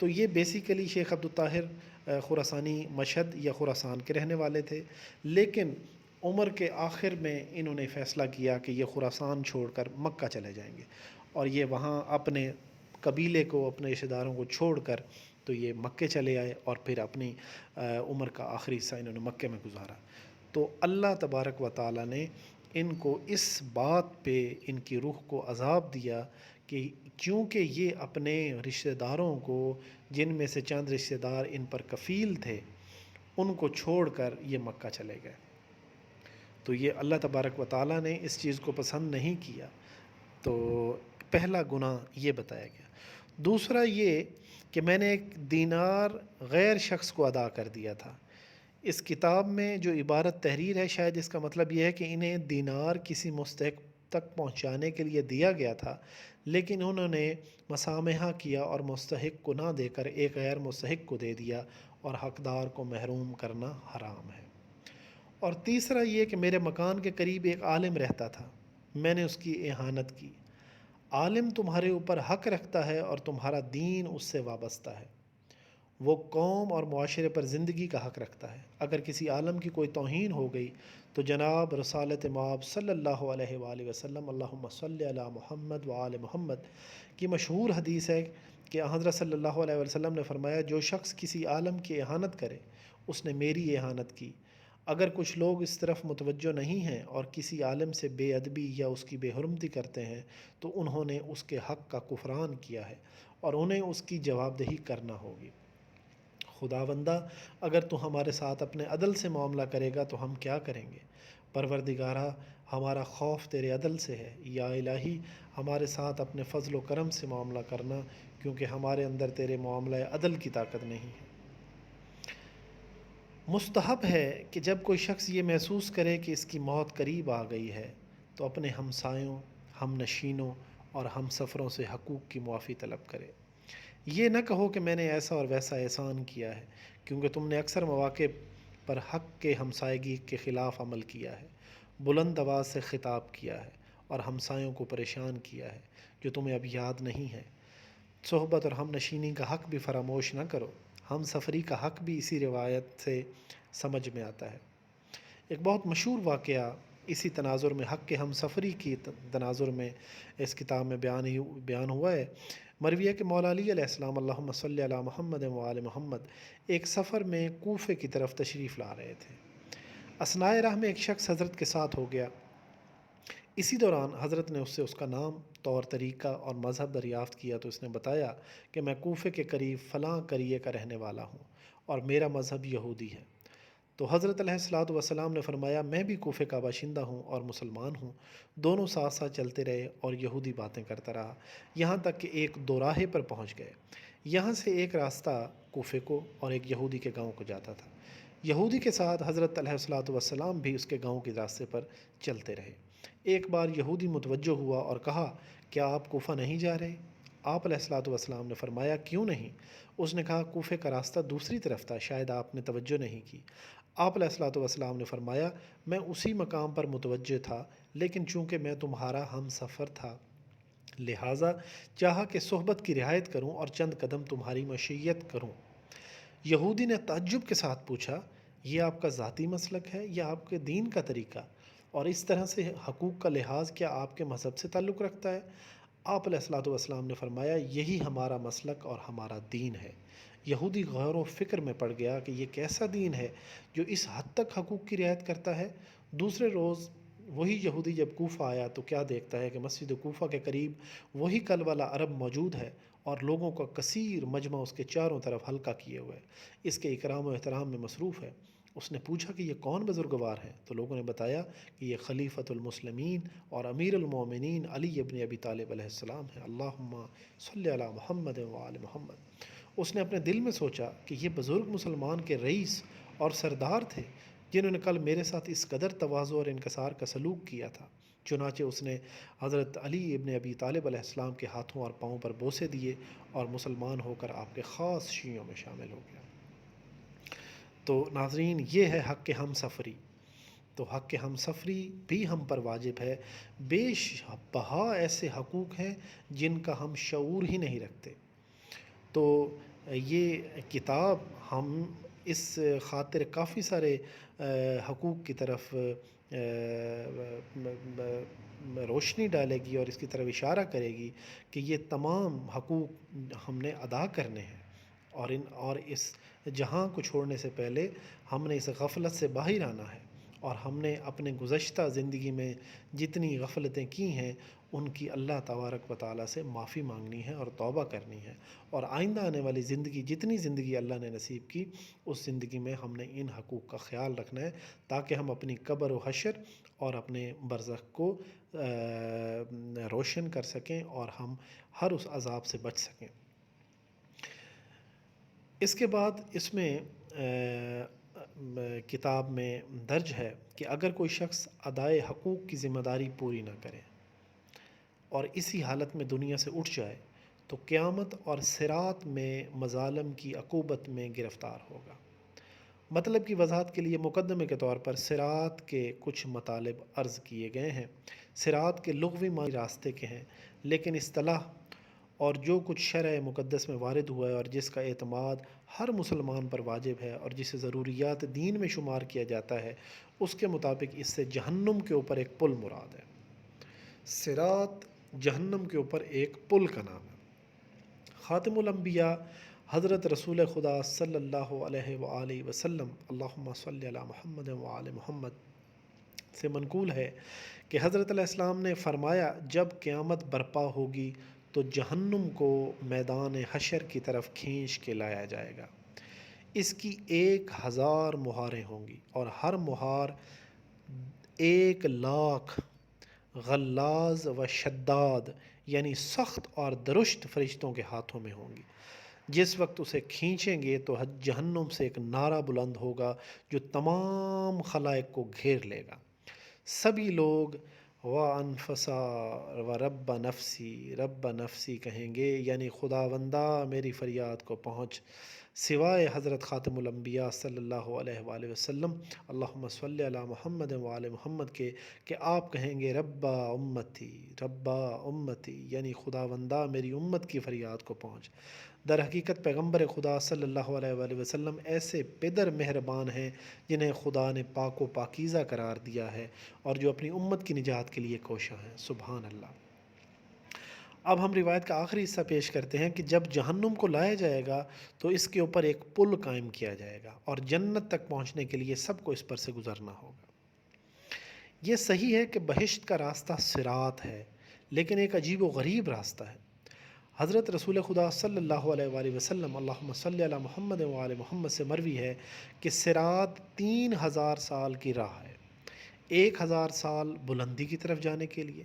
تو یہ بیسیکلی شیخ عبد الطاہر خراسانی مشہد یا خراسان کے رہنے والے تھے، لیکن عمر کے آخر میں انہوں نے فیصلہ کیا کہ یہ خراسان چھوڑ کر مکہ چلے جائیں گے، اور یہ وہاں اپنے قبیلے کو، اپنے رشتہ داروں کو چھوڑ کر تو یہ مکے چلے آئے، اور پھر اپنی عمر کا آخری حصہ انہوں نے مکے میں گزارا۔ تو اللہ تبارک و تعالیٰ نے ان کو اس بات پہ ان کی روح کو عذاب دیا کہ کیونکہ یہ اپنے رشتہ داروں کو، جن میں سے چند رشتہ دار ان پر کفیل تھے، ان کو چھوڑ کر یہ مکہ چلے گئے۔ تو یہ اللہ تبارک و تعالیٰ نے اس چیز کو پسند نہیں کیا۔ تو پہلا گناہ یہ بتایا گیا۔ دوسرا یہ کہ میں نے ایک دینار غیر شخص کو ادا کر دیا تھا۔ اس کتاب میں جو عبارت تحریر ہے، شاید اس کا مطلب یہ ہے کہ انہیں دینار کسی مستحق تک پہنچانے کے لیے دیا گیا تھا، لیکن انہوں نے مسامحہ کیا اور مستحق کو نہ دے کر ایک غیر مستحق کو دے دیا، اور حقدار کو محروم کرنا حرام ہے۔ اور تیسرا یہ کہ میرے مکان کے قریب ایک عالم رہتا تھا، میں نے اس کی اہانت کی۔ عالم تمہارے اوپر حق رکھتا ہے اور تمہارا دین اس سے وابستہ ہے، وہ قوم اور معاشرے پر زندگی کا حق رکھتا ہے۔ اگر کسی عالم کی کوئی توہین ہو گئی تو جناب رسالت مآب صلی اللہ علیہ وآلہ وسلم، اللہم صلی علی محمد وآل محمد کی مشہور حدیث ہے کہ حضرت صلی اللہ علیہ وسلم نے فرمایا، جو شخص کسی عالم کی اہانت کرے اس نے میری اہانت کی۔ اگر کچھ لوگ اس طرف متوجہ نہیں ہیں اور کسی عالم سے بے ادبی یا اس کی بے حرمتی کرتے ہیں تو انہوں نے اس کے حق کا کفران کیا ہے اور انہیں اس کی جواب دہی کرنا ہوگی۔ خداوندہ، اگر تو ہمارے ساتھ اپنے عدل سے معاملہ کرے گا تو ہم کیا کریں گے؟ پروردگارہ، ہمارا خوف تیرے عدل سے ہے۔ یا الہی، ہمارے ساتھ اپنے فضل و کرم سے معاملہ کرنا، کیونکہ ہمارے اندر تیرے معاملہ عدل کی طاقت نہیں ہے۔ مستحب ہے کہ جب کوئی شخص یہ محسوس کرے کہ اس کی موت قریب آ گئی ہے تو اپنے ہمسایوں، ہم نشینوں اور ہم سفروں سے حقوق کی معافی طلب کرے۔ یہ نہ کہو کہ میں نے ایسا اور ویسا احسان کیا ہے، کیونکہ تم نے اکثر مواقع پر حق کے ہمسائیگی کے خلاف عمل کیا ہے، بلند آواز سے خطاب کیا ہے اور ہمسایوں کو پریشان کیا ہے، جو تمہیں اب یاد نہیں ہے۔ صحبت اور ہم نشینی کا حق بھی فراموش نہ کرو، ہم سفری کا حق بھی اسی روایت سے سمجھ میں آتا ہے۔ ایک بہت مشہور واقعہ اسی تناظر میں، حق کے ہم سفری کی تناظر میں اس کتاب میں بیان ہوا ہے۔ مروی ہے کہ مولا علی علیہ السلام، اللہم صلی علی محمد وآل محمد، ایک سفر میں کوفے کی طرف تشریف لا رہے تھے۔ اثناء راہ میں ایک شخص حضرت کے ساتھ ہو گیا۔ اسی دوران حضرت نے اس سے اس کا نام، طور طریقہ اور مذہب دریافت کیا تو اس نے بتایا کہ میں کوفے کے قریب فلاں قریے کا رہنے والا ہوں اور میرا مذہب یہودی ہے۔ تو حضرت علیہ الصلوۃ والسلام نے فرمایا، میں بھی کوفے کا باشندہ ہوں اور مسلمان ہوں۔ دونوں ساتھ ساتھ چلتے رہے اور یہودی باتیں کرتا رہا، یہاں تک کہ ایک دوراہے پر پہنچ گئے۔ یہاں سے ایک راستہ کوفے کو اور ایک یہودی کے گاؤں کو جاتا تھا۔ یہودی کے ساتھ حضرت علیہ الصلوۃ والسلام بھی اس کے گاؤں کے راستے پر چلتے رہے۔ ایک بار یہودی متوجہ ہوا اور کہا، کیا آپ کوفہ نہیں جا رہے؟ آپ علیہ الصلوۃ والسلام نے فرمایا، کیوں نہیں؟ اس نے کہا، کوفے کا راستہ دوسری طرف تھا، شاید آپ نے توجہ نہیں کی۔ آپ علیہ الصلوۃ والسلام نے فرمایا، میں اسی مقام پر متوجہ تھا، لیکن چونکہ میں تمہارا ہم سفر تھا لہٰذا چاہا کہ صحبت کی رعایت کروں اور چند قدم تمہاری مشیت کروں۔ یہودی نے تعجب کے ساتھ پوچھا، یہ آپ کا ذاتی مسلک ہے یا آپ کے دین کا طریقہ؟ اور اس طرح سے حقوق کا لحاظ کیا آپ کے مذہب سے تعلق رکھتا ہے؟ آپ علیہ الصلوۃ والسلام نے فرمایا یہی ہمارا مسلک اور ہمارا دین ہے۔ یہودی غور و فکر میں پڑ گیا کہ یہ کیسا دین ہے جو اس حد تک حقوق کی رعایت کرتا ہے۔ دوسرے روز وہی یہودی جب کوفہ آیا تو کیا دیکھتا ہے کہ مسجد کوفہ کے قریب وہی کل والا عرب موجود ہے اور لوگوں کا کثیر مجمع اس کے چاروں طرف حلقہ کیے ہوئے اس کے اکرام و احترام میں مصروف ہے۔ اس نے پوچھا کہ یہ کون بزرگوار ہیں؟ تو لوگوں نے بتایا کہ یہ خلیفۃ المسلمین اور امیر المومنین علی ابن ابی طالب علیہ السلام ہیں۔ اللہم صلی علی محمد و آل محمد۔ اس نے اپنے دل میں سوچا کہ یہ بزرگ مسلمان کے رئیس اور سردار تھے جنہوں نے کل میرے ساتھ اس قدر تواضع اور انکسار کا سلوک کیا تھا۔ چنانچہ اس نے حضرت علی ابن ابی طالب علیہ السلام کے ہاتھوں اور پاؤں پر بوسے دیے اور مسلمان ہو کر آپ کے خاص شیعوں میں شامل ہو گیا۔ تو ناظرین، یہ ہے حق ہم سفری۔ تو حق ہم سفری بھی ہم پر واجب ہے۔ بہا ایسے حقوق ہیں جن کا ہم شعور ہی نہیں رکھتے۔ تو یہ کتاب ہم اس خاطر کافی سارے حقوق کی طرف روشنی ڈالے گی اور اس کی طرف اشارہ کرے گی کہ یہ تمام حقوق ہم نے ادا کرنے ہیں، اور اس جہاں کو چھوڑنے سے پہلے ہم نے اس غفلت سے باہر آنا ہے، اور ہم نے اپنے گزشتہ زندگی میں جتنی غفلتیں کی ہیں ان کی اللہ تبارک و تعالیٰ سے معافی مانگنی ہے اور توبہ کرنی ہے، اور آئندہ آنے والی زندگی، جتنی زندگی اللہ نے نصیب کی، اس زندگی میں ہم نے ان حقوق کا خیال رکھنا ہے تاکہ ہم اپنی قبر و حشر اور اپنے برزخ کو روشن کر سکیں اور ہم ہر اس عذاب سے بچ سکیں۔ اس کے بعد اس میں کتاب میں درج ہے کہ اگر کوئی شخص ادائے حقوق کی ذمہ داری پوری نہ کرے اور اسی حالت میں دنیا سے اٹھ جائے تو قیامت اور صراط میں مظالم کی عقوبت میں گرفتار ہوگا۔ مطلب کی وضاحت کے لیے مقدمے کے طور پر صراط کے کچھ مطالب عرض کیے گئے ہیں۔ صراط کے لغوی معنی راستے کے ہیں، لیکن اصطلاح اور جو کچھ شرع مقدس میں وارد ہوا ہے اور جس کا اعتماد ہر مسلمان پر واجب ہے اور جسے ضروریات دین میں شمار کیا جاتا ہے، اس کے مطابق اس سے جہنم کے اوپر ایک پل مراد ہے۔ صراط جہنم کے اوپر ایک پل کا نام ہے۔ خاتم الانبیاء حضرت رسول خدا صلی اللہ علیہ وآلہ وسلم، اللہم صلی علی محمد و آل محمد، سے منقول ہے کہ حضرت علیہ السلام نے فرمایا جب قیامت برپا ہوگی تو جہنم کو میدان حشر کی طرف کھینچ کے لایا جائے گا۔ اس کی 1000 مہاریں ہوں گی اور ہر مہار 1,00,000 غلاظ و شداد یعنی سخت اور درشت فرشتوں کے ہاتھوں میں ہوں گی۔ جس وقت اسے کھینچیں گے تو جہنم سے ایک نعرہ بلند ہوگا جو تمام خلائق کو گھیر لے گا۔ سبھی لوگ وَأَنفَسَا وَرَبَّ نَفْسِي رب نفسی کہیں گے، یعنی خداوندہ میری فریاد کو پہنچ، سوائے حضرت خاتم الانبیاء صلی اللہ علیہ وآلہ وسلم اللہم صلی علی محمد و آل محمد کے، کہ آپ کہیں گے ربا امتی یعنی خداوندہ میری امت کی فریاد کو پہنچ۔ در حقیقت پیغمبر خدا صلی اللہ علیہ وآلہ وسلم ایسے پدر مہربان ہیں جنہیں خدا نے پاک و پاکیزہ قرار دیا ہے اور جو اپنی امت کی نجات کے لیے کوشاں ہیں۔ سبحان اللہ۔ اب ہم روایت کا آخری حصہ پیش کرتے ہیں کہ جب جہنم کو لایا جائے گا تو اس کے اوپر ایک پل قائم کیا جائے گا اور جنت تک پہنچنے کے لیے سب کو اس پر سے گزرنا ہوگا۔ یہ صحیح ہے کہ بہشت کا راستہ صراط ہے، لیکن ایک عجیب و غریب راستہ ہے۔ حضرت رسول خدا صلی اللہ علیہ وآلہ وسلم اللہم صلی علی محمد و آل محمد سے مروی ہے کہ صراط 3000 سال کی راہ ہے، 1000 سال بلندی کی طرف جانے کے لیے،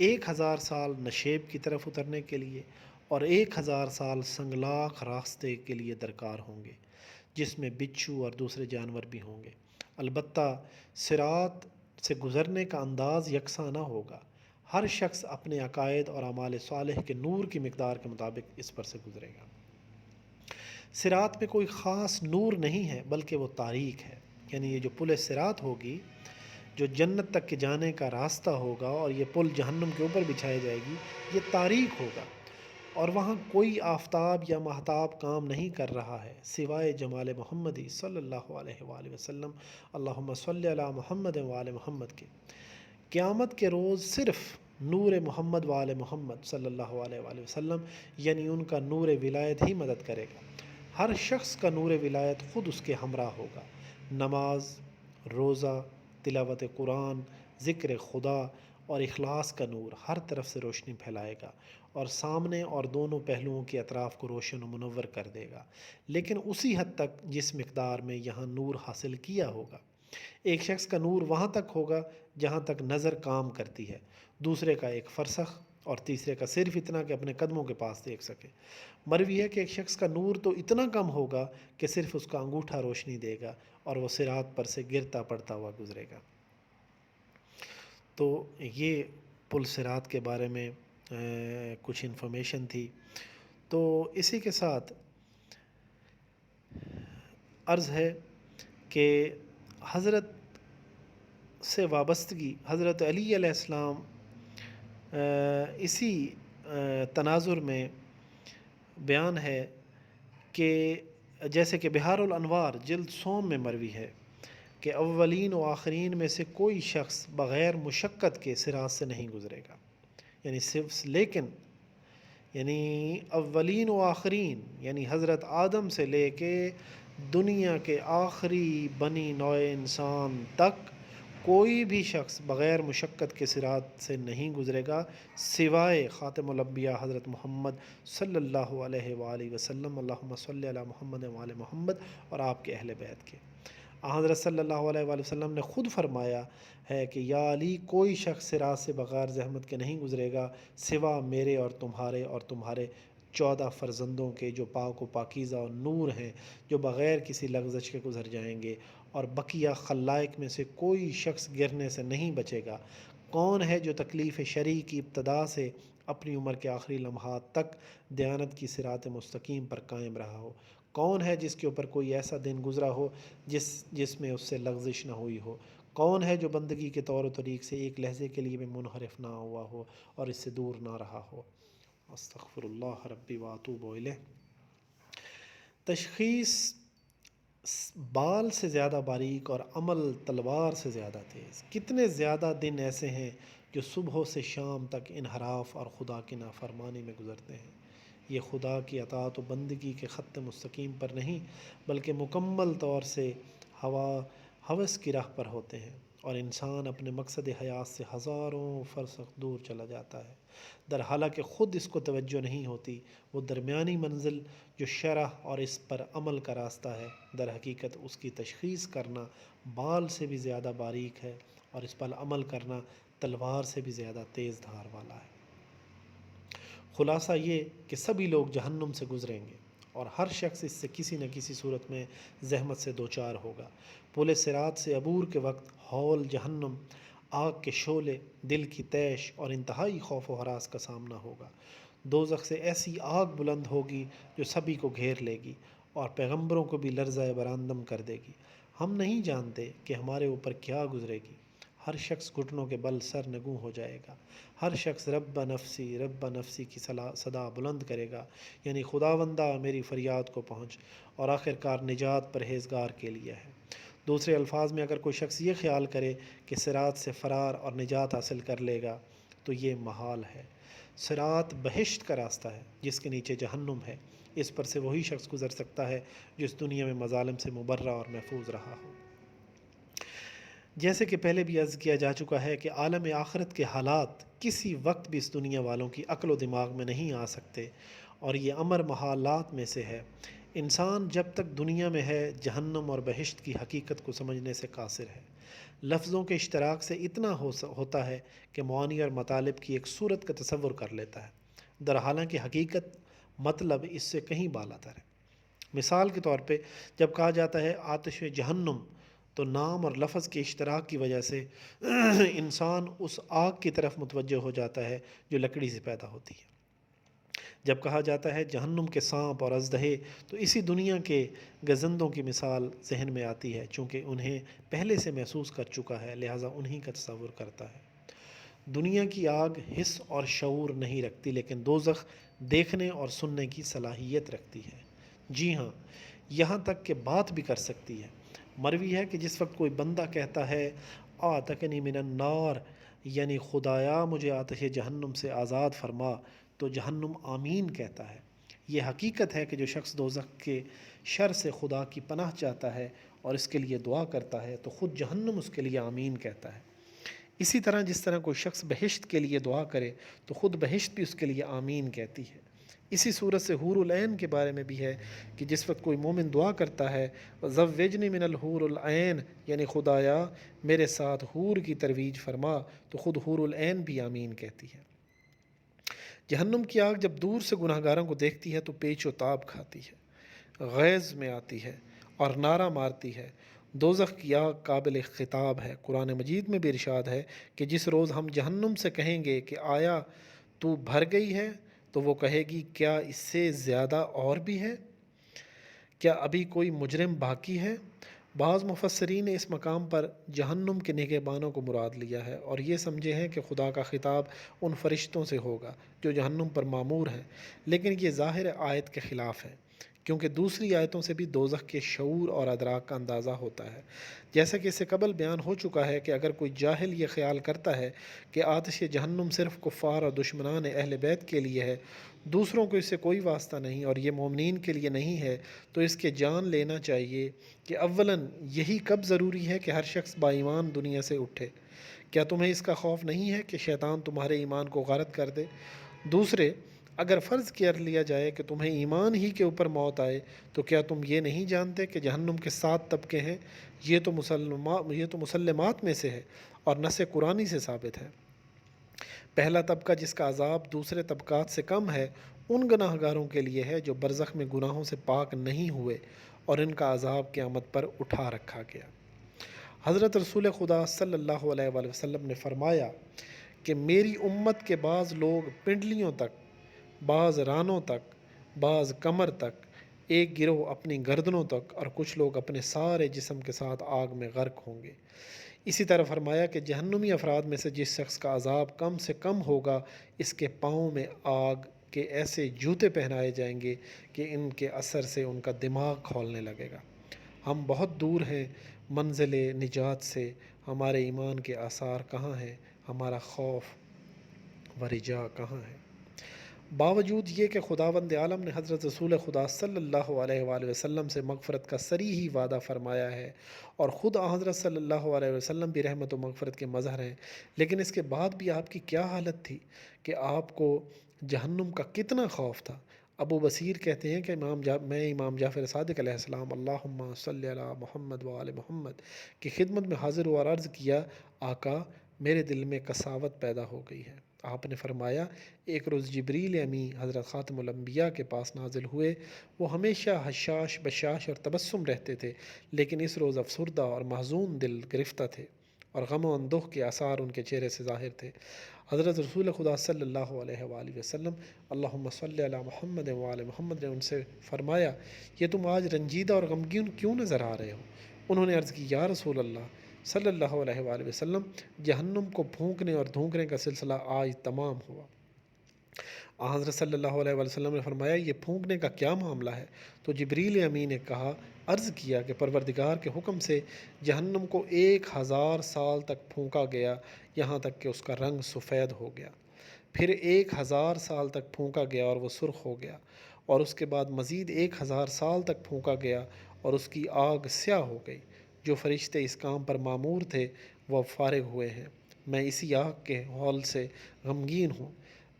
1000 سال نشیب کی طرف اترنے کے لیے، اور 1000 سال سنگلاخ راستے کے لیے درکار ہوں گے جس میں بچھو اور دوسرے جانور بھی ہوں گے۔ البتہ صراط سے گزرنے کا انداز یکساں نہ ہوگا، ہر شخص اپنے عقائد اور اعمال صالح کے نور کی مقدار کے مطابق اس پر سے گزرے گا۔ صراط میں کوئی خاص نور نہیں ہے بلکہ وہ تاریک ہے، یعنی یہ جو پل صراط ہوگی، جو جنت تک کے جانے کا راستہ ہوگا اور یہ پل جہنم کے اوپر بچھائی جائے گی، یہ تاریک ہوگا اور وہاں کوئی آفتاب یا مہتاب کام نہیں کر رہا ہے سوائے جمال محمدی صلی اللہ علیہ وآلہ وسلم، اللہم صلی علی محمد وآل محمد کے۔ قیامت کے روز صرف نور محمد وآل محمد صلی اللہ علیہ وآلہ وسلم یعنی ان کا نور ولایت ہی مدد کرے گا۔ ہر شخص کا نور ولایت خود اس کے ہمراہ ہوگا۔ نماز، روزہ، تلاوت قرآن، ذکر خدا اور اخلاص کا نور ہر طرف سے روشنی پھیلائے گا اور سامنے اور دونوں پہلوؤں کے اطراف کو روشن و منور کر دے گا، لیکن اسی حد تک جس مقدار میں یہاں نور حاصل کیا ہوگا۔ ایک شخص کا نور وہاں تک ہوگا جہاں تک نظر کام کرتی ہے، دوسرے کا ایک فرسخ اور تیسرے کا صرف اتنا کہ اپنے قدموں کے پاس دیکھ سکے۔ مروی ہے کہ ایک شخص کا نور تو اتنا کم ہوگا کہ صرف اس کا انگوٹھا روشنی دے گا اور وہ صراط پر سے گرتا پڑتا ہوا گزرے گا۔ تو یہ پل صراط کے بارے میں کچھ انفارمیشن تھی۔ تو اسی کے ساتھ عرض ہے کہ حضرت سے وابستگی حضرت علی علیہ السلام اسی تناظر میں بیان ہے کہ جیسے کہ بحار الانوار جلد سوم میں مروی ہے کہ اولین و آخرین میں سے کوئی شخص بغیر مشقت کے صراط سے نہیں گزرے گا، یعنی صرف لیکن یعنی اولین و آخرین یعنی حضرت آدم سے لے کے دنیا کے آخری بنی نوع انسان تک کوئی بھی شخص بغیر مشقت کے صراط سے نہیں گزرے گا سوائے خاتم الانبیاء حضرت محمد صلی اللہ علیہ وآلہ وسلم، اللہم صلی علی محمد وآل محمد، اور آپ کے اہل بیت کے۔ حضرت صلی اللہ علیہ وآلہ وسلم نے خود فرمایا ہے کہ یا علی کوئی شخص صراط سے بغیر زحمت کے نہیں گزرے گا سوا میرے اور تمہارے 14 فرزندوں کے جو پاک و پاکیزہ اور نور ہیں، جو بغیر کسی لغزش کے گزر جائیں گے، اور بقیہ خلائق میں سے کوئی شخص گرنے سے نہیں بچے گا۔ کون ہے جو تکلیف شرعی کی ابتدا سے اپنی عمر کے آخری لمحات تک دیانت کی صراط مستقیم پر قائم رہا ہو؟ کون ہے جس کے اوپر کوئی ایسا دن گزرا ہو جس میں اس سے لغزش نہ ہوئی ہو؟ کون ہے جو بندگی کے طور و طریق سے ایک لحظے کے لیے بھی منحرف نہ ہوا ہو اور اس سے دور نہ رہا ہو؟ استغفر اللہ ربی واتوب الیہ۔ تشخیص بال سے زیادہ باریک اور عمل تلوار سے زیادہ تیز۔ کتنے زیادہ دن ایسے ہیں جو صبح سے شام تک انحراف اور خدا کی نافرمانی میں گزرتے ہیں۔ یہ خدا کی اطاعت و بندگی کے خط مستقیم پر نہیں بلکہ مکمل طور سے ہوس کی راہ پر ہوتے ہیں، اور انسان اپنے مقصد حیات سے ہزاروں فرسخ دور چلا جاتا ہے، در حالانکہ خود اس کو توجہ نہیں ہوتی۔ وہ درمیانی منزل جو شرح اور اس پر عمل کا راستہ ہے، در حقیقت اس کی تشخیص کرنا بال سے بھی زیادہ باریک ہے اور اس پر عمل کرنا تلوار سے بھی زیادہ تیز دھار والا ہے۔ خلاصہ یہ کہ سبھی لوگ جہنم سے گزریں گے اور ہر شخص اس سے کسی نہ کسی صورت میں زحمت سے دوچار ہوگا۔ پل صراط سے عبور کے وقت ہول جہنم، آگ کے شعلے، دل کی تیش اور انتہائی خوف و ہراس کا سامنا ہوگا۔ دوزخ سے ایسی آگ بلند ہوگی جو سبھی کو گھیر لے گی اور پیغمبروں کو بھی لرزہ برآمدم کر دے گی۔ ہم نہیں جانتے کہ ہمارے اوپر کیا گزرے گی۔ ہر شخص گھٹنوں کے بل سر نگوں ہو جائے گا۔ ہر شخص رب نفسی کی صدا بلند کرے گا، یعنی خداوندہ میری فریاد کو پہنچ، اور آخرکار نجات پرہیزگار کے لیے ہے۔ دوسرے الفاظ میں اگر کوئی شخص یہ خیال کرے کہ صراط سے فرار اور نجات حاصل کر لے گا تو یہ محال ہے۔ صراط بہشت کا راستہ ہے جس کے نیچے جہنم ہے۔ اس پر سے وہی شخص گزر سکتا ہے جو اس دنیا میں مظالم سے مبرہ اور محفوظ رہا ہو۔ جیسے کہ پہلے بھی عرض کیا جا چکا ہے کہ عالم آخرت کے حالات کسی وقت بھی اس دنیا والوں کی عقل و دماغ میں نہیں آ سکتے، اور یہ امر محالات میں سے ہے۔ انسان جب تک دنیا میں ہے جہنم اور بہشت کی حقیقت کو سمجھنے سے قاصر ہے۔ لفظوں کے اشتراک سے اتنا ہوتا ہے کہ معانی اور مطالب کی ایک صورت کا تصور کر لیتا ہے، در حالانکہ حقیقت مطلب اس سے کہیں بالاتر ہے۔ مثال کے طور پہ جب کہا جاتا ہے آتش جہنم، تو نام اور لفظ کے اشتراک کی وجہ سے انسان اس آگ کی طرف متوجہ ہو جاتا ہے جو لکڑی سے پیدا ہوتی ہے۔ جب کہا جاتا ہے جہنم کے سانپ اور اژدہے، تو اسی دنیا کے گزندوں کی مثال ذہن میں آتی ہے، چونکہ انہیں پہلے سے محسوس کر چکا ہے، لہٰذا انہی کا تصور کرتا ہے۔ دنیا کی آگ حس اور شعور نہیں رکھتی، لیکن دوزخ دیکھنے اور سننے کی صلاحیت رکھتی ہے۔ جی ہاں، یہاں تک کہ بات بھی کر سکتی ہے۔ مروی ہے کہ جس وقت کوئی بندہ کہتا ہے آتکنی من النار، یعنی خدایا مجھے آتش جہنم سے آزاد فرما، تو جہنم آمین کہتا ہے۔ یہ حقیقت ہے کہ جو شخص دوزخ کے شر سے خدا کی پناہ چاہتا ہے اور اس کے لیے دعا کرتا ہے تو خود جہنم اس کے لیے آمین کہتا ہے۔ اسی طرح جس طرح کوئی شخص بہشت کے لیے دعا کرے تو خود بہشت بھی اس کے لیے آمین کہتی ہے۔ اسی صورت سے حور العین کے بارے میں بھی ہے کہ جس وقت کوئی مومن دعا کرتا ہے زوجنی من الحور العین، یعنی خدایا میرے ساتھ حور کی ترویج فرما، تو خود حور العین بھی آمین کہتی ہے۔ جہنم کی آگ جب دور سے گناہ گاروں کو دیکھتی ہے تو پیچ و تاب کھاتی ہے، غیظ میں آتی ہے اور نعرہ مارتی ہے۔ دوزخ کی آگ قابل خطاب ہے۔ قرآن مجید میں بھی ارشاد ہے کہ جس روز ہم جہنم سے کہیں گے کہ آیا تو بھر گئی ہے، تو وہ کہے گی کیا اس سے زیادہ اور بھی ہے؟ کیا ابھی کوئی مجرم باقی ہے؟ بعض مفسرین نے اس مقام پر جہنم کے نگہبانوں کو مراد لیا ہے اور یہ سمجھے ہیں کہ خدا کا خطاب ان فرشتوں سے ہوگا جو جہنم پر مامور ہیں، لیکن یہ ظاہر آیت کے خلاف ہے، کیونکہ دوسری آیتوں سے بھی دوزخ کے شعور اور ادراک کا اندازہ ہوتا ہے۔ جیسا کہ اس سے قبل بیان ہو چکا ہے کہ اگر کوئی جاہل یہ خیال کرتا ہے کہ آتش جہنم صرف کفار اور دشمنان اہل بیت کے لیے ہے، دوسروں کو اس سے کوئی واسطہ نہیں اور یہ مومنین کے لیے نہیں ہے، تو اس کے جان لینا چاہیے کہ اولاً یہی کب ضروری ہے کہ ہر شخص با ایمان دنیا سے اٹھے۔ کیا تمہیں اس کا خوف نہیں ہے کہ شیطان تمہارے ایمان کو غارت کر دے؟ دوسرے، اگر فرض کر لیا جائے کہ تمہیں ایمان ہی کے اوپر موت آئے تو کیا تم یہ نہیں جانتے کہ جہنم کے 7 طبقے ہیں؟ یہ تو مسلمات میں سے ہے اور نص قرآنی سے ثابت ہے۔ پہلا طبقہ جس کا عذاب دوسرے طبقات سے کم ہے ان گناہ گاروں کے لیے ہے جو برزخ میں گناہوں سے پاک نہیں ہوئے اور ان کا عذاب قیامت پر اٹھا رکھا گیا۔ حضرت رسول خدا صلی اللہ علیہ وآلہ وسلم نے فرمایا کہ میری امت کے بعض لوگ پنڈلیوں تک، بعض رانوں تک، بعض کمر تک، ایک گروہ اپنی گردنوں تک اور کچھ لوگ اپنے سارے جسم کے ساتھ آگ میں غرق ہوں گے۔ اسی طرح فرمایا کہ جہنمی افراد میں سے جس شخص کا عذاب کم سے کم ہوگا اس کے پاؤں میں آگ کے ایسے جوتے پہنائے جائیں گے کہ ان کے اثر سے ان کا دماغ کھولنے لگے گا۔ ہم بہت دور ہیں منزل نجات سے، ہمارے ایمان کے آثار کہاں ہیں؟ ہمارا خوف و رجا کہاں ہے؟ باوجود یہ کہ خداوند عالم نے حضرت رسول خدا صلی اللہ علیہ وآلہ وسلم سے مغفرت کا صریحی وعدہ فرمایا ہے اور خود حضرت صلی اللہ علیہ وسلم بھی رحمت و مغفرت کے مظہر ہیں، لیکن اس کے بعد بھی آپ کی کیا حالت تھی کہ آپ کو جہنم کا کتنا خوف تھا؟ ابو بصیر کہتے ہیں کہ میں امام جعفر صادق علیہ السلام اللہم صلی علی محمد و آل محمد کی خدمت میں حاضر ہوا اور عرض کیا آقا میرے دل میں کساوت پیدا ہو گئی ہے۔ آپ نے فرمایا ایک روز جبریل امی حضرت خاتم الانبیاء کے پاس نازل ہوئے، وہ ہمیشہ حشاش بشاش اور تبسم رہتے تھے، لیکن اس روز افسردہ اور محزون دل گرفتہ تھے اور غم و اندوہ کے آثار ان کے چہرے سے ظاہر تھے۔ حضرت رسول خدا صلی اللہ علیہ وآلہ وسلم اللہم صلی علی محمد و آل محمد نے ان سے فرمایا یہ تم آج رنجیدہ اور غمگین کیوں نظر آ رہے ہو؟ انہوں نے عرض کی یا رسول اللہ صلی اللہ علیہ وآلہ وسلم جہنم کو پھونکنے اور دھونکنے کا سلسلہ آج تمام ہوا۔ حضرت صلی اللہ علیہ وآلہ وسلم نے فرمایا یہ پھونکنے کا کیا معاملہ ہے؟ تو جبریل امی نے عرض کیا کہ پروردگار کے حکم سے جہنم کو 1000 سال تک پھونکا گیا یہاں تک کہ اس کا رنگ سفید ہو گیا، پھر 1000 سال تک پھونکا گیا اور وہ سرخ ہو گیا، اور اس کے بعد مزید 1000 سال تک پھونکا گیا اور اس کی آگ سیاہ ہو گئی۔ جو فرشتے اس کام پر مامور تھے وہ فارغ ہوئے ہیں، میں اسی آگ کے ہول سے غمگین ہوں۔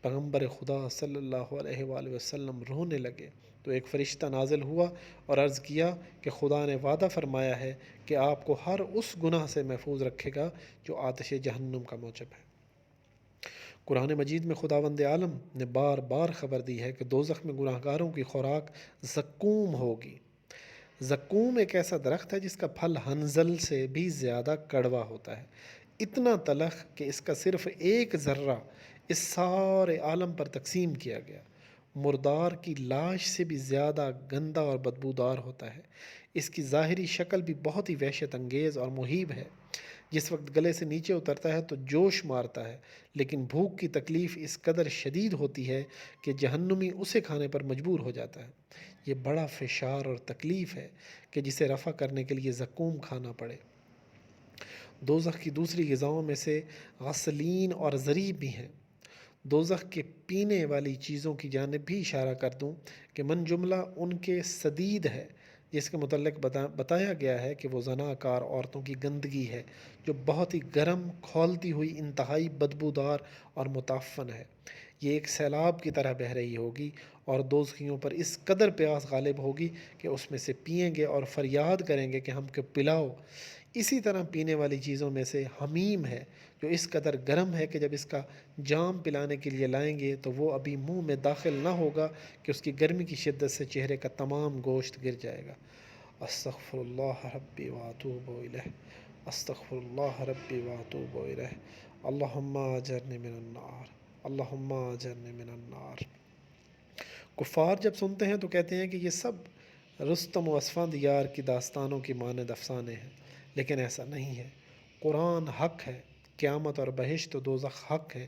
پیغمبر خدا صلی اللہ علیہ وآلہ وسلم رونے لگے تو ایک فرشتہ نازل ہوا اور عرض کیا کہ خدا نے وعدہ فرمایا ہے کہ آپ کو ہر اس گناہ سے محفوظ رکھے گا جو آتش جہنم کا موجب ہے۔ قرآن مجید میں خداوند عالم نے بار بار خبر دی ہے کہ دوزخ میں گناہ گاروں کی خوراک زقوم ہوگی۔ زقوم ایک ایسا درخت ہے جس کا پھل حنظل سے بھی زیادہ کڑوا ہوتا ہے، اتنا تلخ کہ اس کا صرف ایک ذرہ اس سارے عالم پر تقسیم کیا گیا۔ مردار کی لاش سے بھی زیادہ گندا اور بدبودار ہوتا ہے۔ اس کی ظاہری شکل بھی بہت ہی وحشت انگیز اور مہیب ہے۔ جس وقت گلے سے نیچے اترتا ہے تو جوش مارتا ہے، لیکن بھوک کی تکلیف اس قدر شدید ہوتی ہے کہ جہنمی اسے کھانے پر مجبور ہو جاتا ہے۔ یہ بڑا فشار اور تکلیف ہے کہ جسے رفع کرنے کے لیے زقوم کھانا پڑے۔ دوزخ کی دوسری غذاؤں میں سے غسلین اور ضریب بھی ہیں۔ دوزخ کے پینے والی چیزوں کی جانب بھی اشارہ کر دوں کہ من جملہ ان کے سدید ہے، جس کے متعلق بتایا گیا ہے کہ وہ زناکار عورتوں کی گندگی ہے جو بہت ہی گرم کھولتی ہوئی انتہائی بدبودار اور متعفن ہے۔ یہ ایک سیلاب کی طرح بہہ رہی ہوگی اور دوزخیوں پر اس قدر پیاس غالب ہوگی کہ اس میں سے پئیں گے اور فریاد کریں گے کہ ہم کو پلاؤ۔ اسی طرح پینے والی چیزوں میں سے حمیم ہے جو اس قدر گرم ہے کہ جب اس کا جام پلانے کے لیے لائیں گے تو وہ ابھی منہ میں داخل نہ ہوگا کہ اس کی گرمی کی شدت سے چہرے کا تمام گوشت گر جائے گا۔ استغفر اللہ ربی واتوب الیہ، استغفر اللہ ربی واتوب الیہ، اللہم اجرنی من النار، اللہم اجرنی من النار۔ کفار جب سنتے ہیں تو کہتے ہیں کہ یہ سب رستم و اسفندیار کی داستانوں کی مانند افسانے ہیں، لیکن ایسا نہیں ہے۔ قرآن حق ہے، قیامت اور بہشت و دوزخ حق ہے۔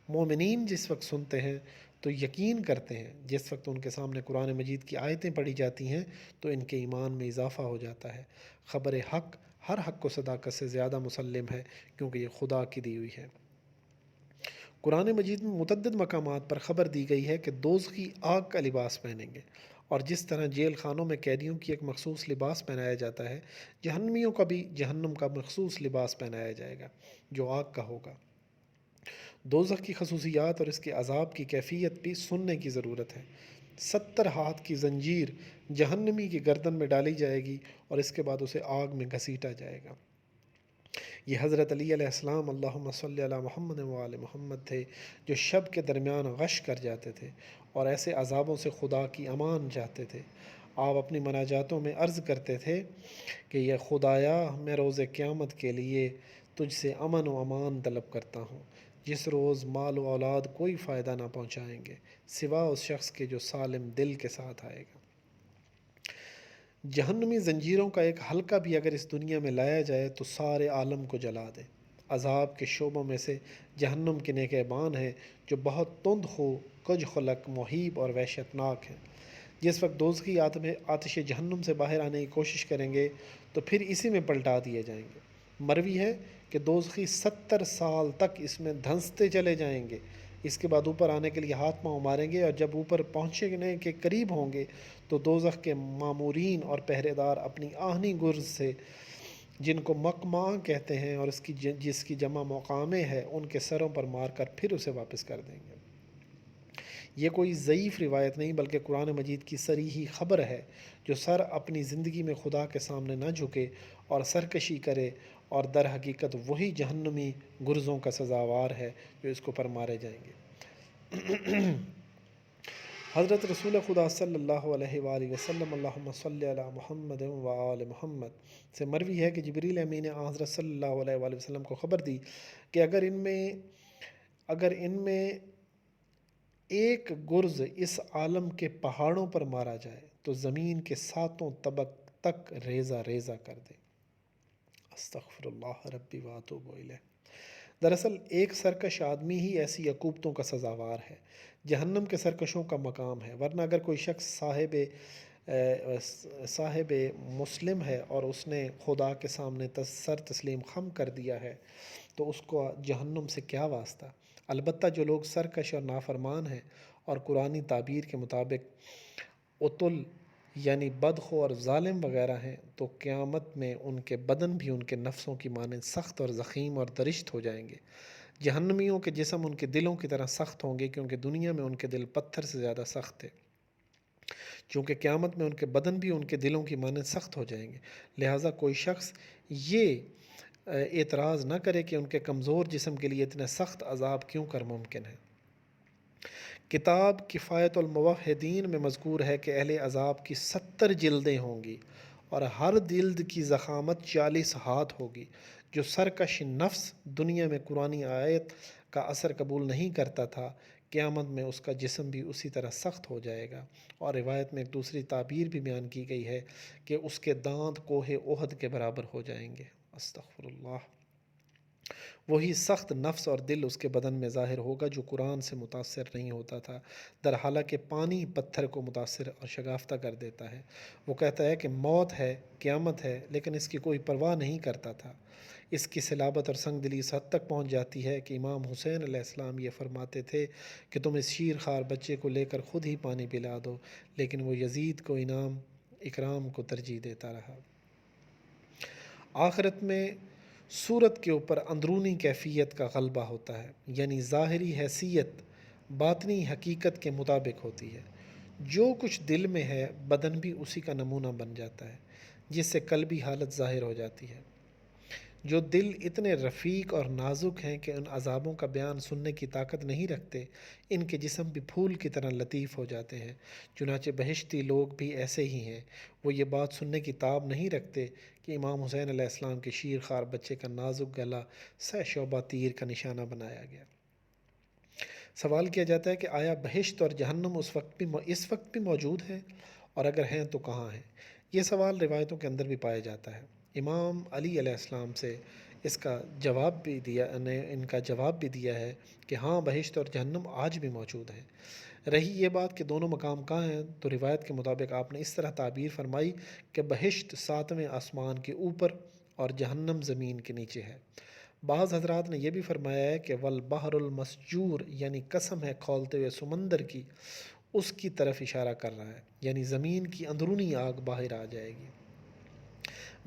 مومنین جس وقت سنتے ہیں تو یقین کرتے ہیں، جس وقت ان کے سامنے قرآن مجید کی آیتیں پڑھی جاتی ہیں تو ان کے ایمان میں اضافہ ہو جاتا ہے۔ خبر حق ہر حق کو صداقت سے زیادہ مسلم ہے کیونکہ یہ خدا کی دی ہوئی ہے۔ قرآن مجید میں متعدد مقامات پر خبر دی گئی ہے کہ دوزخی آگ کا لباس پہنیں گے، اور جس طرح جیل خانوں میں قیدیوں کی ایک مخصوص لباس پہنایا جاتا ہے، جہنمیوں کا بھی جہنم کا مخصوص لباس پہنایا جائے گا جو آگ کا ہوگا۔ دوزخ کی خصوصیات اور اس کے عذاب کی کیفیت بھی سننے کی ضرورت ہے۔ 70 ہاتھ کی زنجیر جہنمی کی گردن میں ڈالی جائے گی اور اس کے بعد اسے آگ میں گھسیٹا جائے گا۔ یہ حضرت علی علیہ السلام اللہم صلی علی محمد وآل محمد تھے جو شب کے درمیان غش کر جاتے تھے اور ایسے عذابوں سے خدا کی امان چاہتے تھے۔ آپ اپنی مناجاتوں میں عرض کرتے تھے کہ یہ خدایا، میں روز قیامت کے لیے تجھ سے امن و امان طلب کرتا ہوں، جس روز مال و اولاد کوئی فائدہ نہ پہنچائیں گے سوا اس شخص کے جو سالم دل کے ساتھ آئے گا۔ جہنمی زنجیروں کا ایک حلقہ بھی اگر اس دنیا میں لایا جائے تو سارے عالم کو جلا دے۔ عذاب کے شعبوں میں سے جہنم کے نگہبان ہیں جو بہت تند خو، کج خلق، مہیب اور وحشتناک ہیں۔ جس وقت دوزخی آتش جہنم سے باہر آنے کی کوشش کریں گے تو پھر اسی میں پلٹا دیے جائیں گے۔ مروی ہے کہ دوزخی 70 سال تک اس میں دھنستے چلے جائیں گے، اس کے بعد اوپر آنے کے لیے ہاتھ پاؤں ماریں گے، اور جب اوپر پہنچنے کے قریب ہوں گے تو دوزخ کے مامورین اور پہرے دار اپنی آہنی گرز سے، جن کو مقمع کہتے ہیں اور جس کی جمع مقامے ہے، ان کے سروں پر مار کر پھر اسے واپس کر دیں گے۔ یہ کوئی ضعیف روایت نہیں بلکہ قرآن مجید کی صریحی خبر ہے۔ جو سر اپنی زندگی میں خدا کے سامنے نہ جھکے اور سرکشی کرے، اور در حقیقت وہی جہنمی گرزوں کا سزاوار ہے جو اس کو پر مارے جائیں گے۔ حضرت رسول خدا صلی اللہ علیہ وآلہ وسلم اللہم صلی علی محمد وآل محمد سے مروی ہے کہ جبریل امین نے حضرت صلی اللہ علیہ وآلہ وسلم کو خبر دی کہ اگر ان میں ایک گرز اس عالم کے پہاڑوں پر مارا جائے تو زمین کے 7 طبق تک ریزہ ریزہ کر دے۔ استغفر اللہ ربی واتوب الیہ۔ دراصل ایک سرکش آدمی ہی ایسی عقوبتوں کا سزاوار ہے۔ جہنم کے سرکشوں کا مقام ہے، ورنہ اگر کوئی شخص صاحب مسلم ہے اور اس نے خدا کے سامنے سر تسلیم خم کر دیا ہے تو اس کو جہنم سے کیا واسطہ۔ البتہ جو لوگ سرکش اور نافرمان ہیں اور قرآنی تعبیر کے مطابق عتل یعنی بدخو اور ظالم وغیرہ ہیں تو قیامت میں ان کے بدن بھی ان کے نفسوں کی مانند سخت اور ضخیم اور درشت ہو جائیں گے۔ جہنمیوں کے جسم ان کے دلوں کی طرح سخت ہوں گے کیونکہ دنیا میں ان کے دل پتھر سے زیادہ سخت تھے، چونکہ قیامت میں ان کے بدن بھی ان کے دلوں کی مانند سخت ہو جائیں گے۔ لہٰذا کوئی شخص یہ اعتراض نہ کرے کہ ان کے کمزور جسم کے لیے اتنے سخت عذاب کیوں کر ممکن ہے۔ کتاب کفایت الموحدین میں مذکور ہے کہ اہل عذاب کی 70 جلدیں ہوں گی اور ہر جلد کی ضخامت 40 ہاتھ ہوگی۔ جو سرکش نفس دنیا میں قرآنی آیت کا اثر قبول نہیں کرتا تھا، قیامت میں اس کا جسم بھی اسی طرح سخت ہو جائے گا۔ اور روایت میں ایک دوسری تعبیر بھی بیان کی گئی ہے کہ اس کے دانت کوہ احد کے برابر ہو جائیں گے۔ استغفر اللہ۔ وہی سخت نفس اور دل اس کے بدن میں ظاہر ہوگا جو قرآن سے متاثر نہیں ہوتا تھا، در حالانکہ پانی پتھر کو متاثر اور شگافتہ کر دیتا ہے۔ وہ کہتا ہے کہ موت ہے، قیامت ہے، لیکن اس کی کوئی پرواہ نہیں کرتا تھا۔ اس کی صلابت اور سنگ دلی اس حد تک پہنچ جاتی ہے کہ امام حسین علیہ السلام یہ فرماتے تھے کہ تم اس شیر خوار بچے کو لے کر خود ہی پانی پلا دو، لیکن وہ یزید کو اکرام کو ترجیح دیتا رہا۔ آخرت میں صورت کے اوپر اندرونی کیفیت کا غلبہ ہوتا ہے، یعنی ظاہری حیثیت باطنی حقیقت کے مطابق ہوتی ہے۔ جو کچھ دل میں ہے بدن بھی اسی کا نمونہ بن جاتا ہے، جس سے قلبی حالت ظاہر ہو جاتی ہے۔ جو دل اتنے رفیق اور نازک ہیں کہ ان عذابوں کا بیان سننے کی طاقت نہیں رکھتے، ان کے جسم بھی پھول کی طرح لطیف ہو جاتے ہیں۔ چنانچہ بہشتی لوگ بھی ایسے ہی ہیں، وہ یہ بات سننے کی تاب نہیں رکھتے کہ امام حسین علیہ السلام کے شیر خوار بچے کا نازک گلا 100 شعبہ تیر کا نشانہ بنایا گیا۔ سوال کیا جاتا ہے کہ آیا بہشت اور جہنم اس وقت بھی موجود ہیں، اور اگر ہیں تو کہاں ہیں؟ یہ سوال روایتوں کے اندر بھی پایا جاتا ہے۔ امام علی علیہ السلام سے ان کا جواب بھی دیا ہے کہ ہاں، بہشت اور جہنم آج بھی موجود ہیں۔ رہی یہ بات کہ دونوں مقام کہاں ہیں، تو روایت کے مطابق آپ نے اس طرح تعبیر فرمائی کہ بہشت 7ویں آسمان کے اوپر اور جہنم زمین کے نیچے ہے۔ بعض حضرات نے یہ بھی فرمایا ہے کہ والبحر المسجور، یعنی قسم ہے کھولتے ہوئے سمندر کی، اس کی طرف اشارہ کر رہا ہے، یعنی زمین کی اندرونی آگ باہر آ جائے گی۔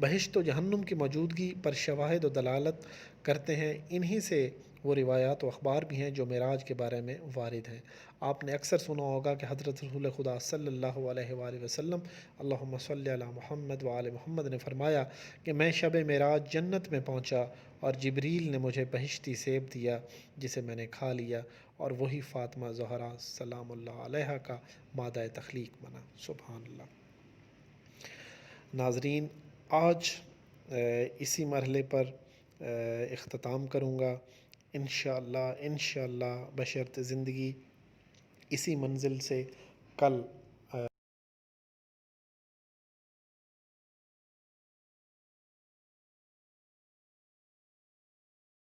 بہشت و جہنم کی موجودگی پر شواہد و دلالت کرتے ہیں، انہی سے وہ روایات و اخبار بھی ہیں جو معراج کے بارے میں وارد ہیں۔ آپ نے اکثر سنا ہوگا کہ حضرت رسول خدا صلی اللہ علیہ وآلہ وسلم اللہم صلی علی محمد وآل محمد نے فرمایا کہ میں شب معراج جنت میں پہنچا اور جبریل نے مجھے بہشتی سیب دیا جسے میں نے کھا لیا، اور وہی فاطمہ زہرا سلام اللہ علیہا کا مادہ تخلیق بنا۔ سبحان اللہ۔ ناظرین، آج اسی مرحلے پر اختتام کروں گا۔ انشاءاللہ بشرط زندگی اسی منزل سے کل